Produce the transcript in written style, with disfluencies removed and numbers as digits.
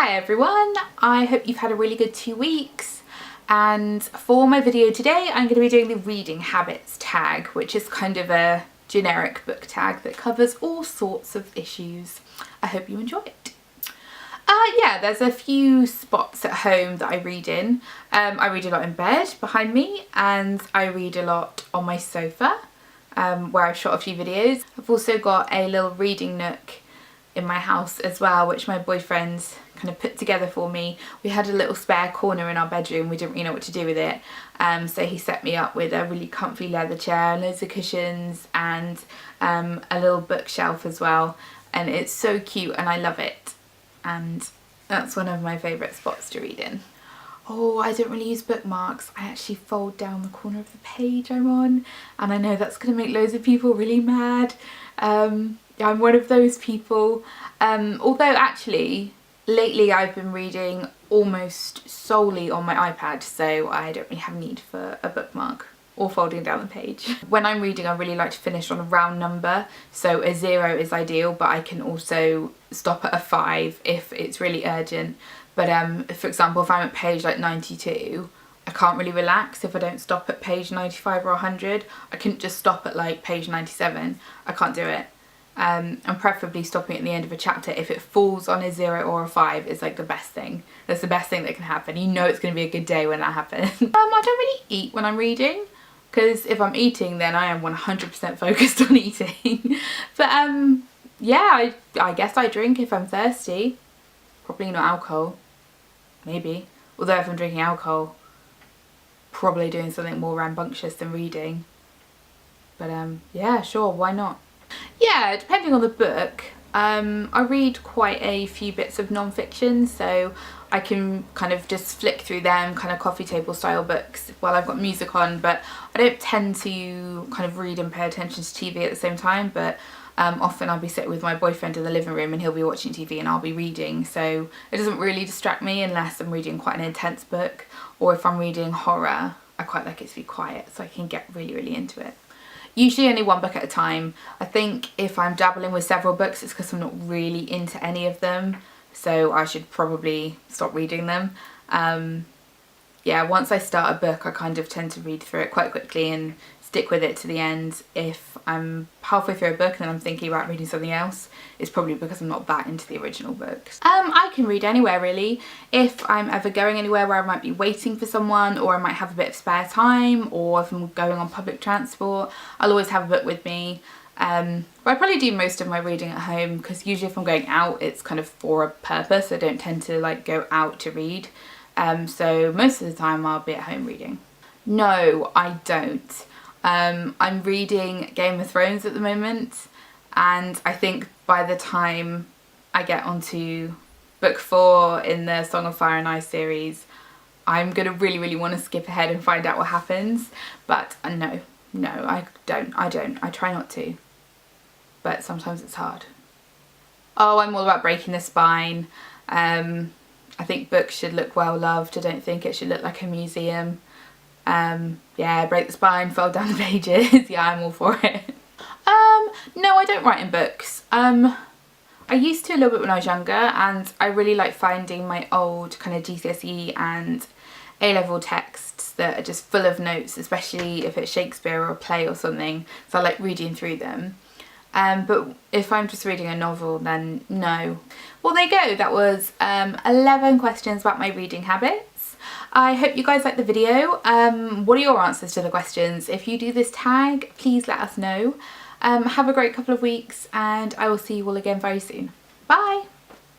Hi everyone, I hope you've had a really good 2 weeks, and for my video today I'm going to be doing the reading habits tag, which is kind of a generic book tag that covers all sorts of issues. I hope you enjoy it. Yeah, there's a few spots at home that I read in. I read a lot in bed behind me, and I read a lot on my sofa where I've shot a few videos. I've also got a little reading nook in my house as well, which my boyfriend's kind of put together for me. We had a little spare corner in our bedroom, we didn't really know what to do with it, so he set me up with a really comfy leather chair, loads of cushions, and a little bookshelf as well, and it's so cute and I love it, and that's one of my favourite spots to read in. Oh, I don't really use bookmarks. I actually fold down the corner of the page I'm on, and I know that's going to make loads of people really mad. I'm one of those people, although actually lately I've been reading almost solely on my iPad, so I don't really have a need for a bookmark or folding down the page. When I'm reading I really like to finish on a round number, so a 0 is ideal, but I can also stop at a 5 if it's really urgent. But for example, if I'm at page like 92, I can't really relax if I don't stop at page 95 or 100. I couldn't just stop at like page 97, I can't do it. And preferably stopping at the end of a chapter if it falls on a 0 or a 5 is like the best thing. That's the best thing that can happen. You know it's going to be a good day when that happens. I don't really eat when I'm reading, because if I'm eating then I am 100% focused on eating. But yeah, I guess I drink if I'm thirsty. Probably not alcohol. Maybe. Although if I'm drinking alcohol, probably doing something more rambunctious than reading. But yeah, sure, why not? Yeah, depending on the book. I read quite a few bits of non-fiction, so I can kind of just flick through them, kind of coffee table style books while I've got music on, but I don't tend to kind of read and pay attention to TV at the same time. But often I'll be sitting with my boyfriend in the living room and he'll be watching TV and I'll be reading, so it doesn't really distract me unless I'm reading quite an intense book, or if I'm reading horror I quite like it to be quiet so I can get really into it. Usually only one book at a time. I think if I'm dabbling with several books it's because I'm not really into any of them, so I should probably stop reading them. Yeah, once I start a book I kind of tend to read through it quite quickly and stick with it to the end. If I'm halfway through a book and then I'm thinking about reading something else, it's probably because I'm not that into the original books. I can read anywhere really. If I'm ever going anywhere where I might be waiting for someone, or I might have a bit of spare time, or if I'm going on public transport, I'll always have a book with me. But I probably do most of my reading at home, because usually if I'm going out it's kind of for a purpose. I don't tend to like go out to read, so most of the time I'll be at home reading. No, I don't. I'm reading Game of Thrones at the moment, and I think by the time I get onto book 4 in the Song of Fire and Ice series, I'm gonna really want to skip ahead and find out what happens. But no, I don't. I try not to, but sometimes it's hard. Oh, I'm all about breaking the spine. I think books should look well loved. I don't think it should look like a museum. Yeah, break the spine, fold down the pages. Yeah, I'm all for it. No, I don't write in books. I used to a little bit when I was younger, and I really like finding my old kind of GCSE and A-level texts that are just full of notes, especially if it's Shakespeare or a play or something, so I like reading through them. But if I'm just reading a novel, then no. Well, there you go. That was 11 questions about my reading habits. I hope you guys liked the video. What are your answers to the questions? If you do this tag, please let us know. Have a great couple of weeks, and I will see you all again very soon. Bye!